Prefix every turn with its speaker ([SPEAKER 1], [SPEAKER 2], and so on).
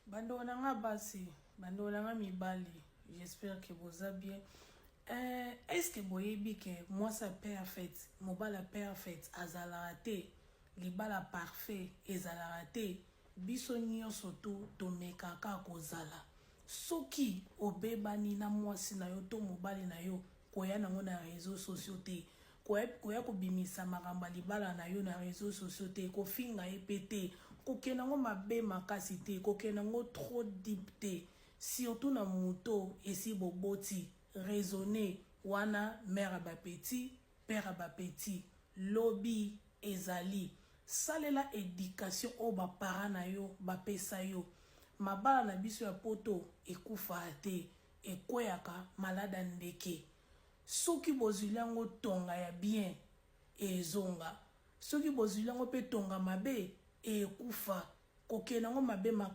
[SPEAKER 1] Bando nanga basi, bando nanga mibali, j'espère que vous allez bien. Est-ce que vous savez que moi ça parfait, mon bala parfait, azalarate, li bala parfait, ezalarate, biso nyonso to tomekaka kozala. Soki obebani na mwasi na yo to mobali na yo koya nango na réseaux sociaux te koya kobimisa makambo libala na yo na réseaux sociaux te kofinga epete kokena ngo mabe makasi te kokena ngo trop deep te surtout na moto esi boboti raisonner wana mère ba petit père ba petit lobby ezali salela éducation o ba para na yo ba pesa yo mabala na biso ya poto ekufa te ekweyaka malada ndeke soki bozwili yango tonga ya bien ezonga soki bozwili yango pe tonga mabe ekufa kokena ngo mabe makasi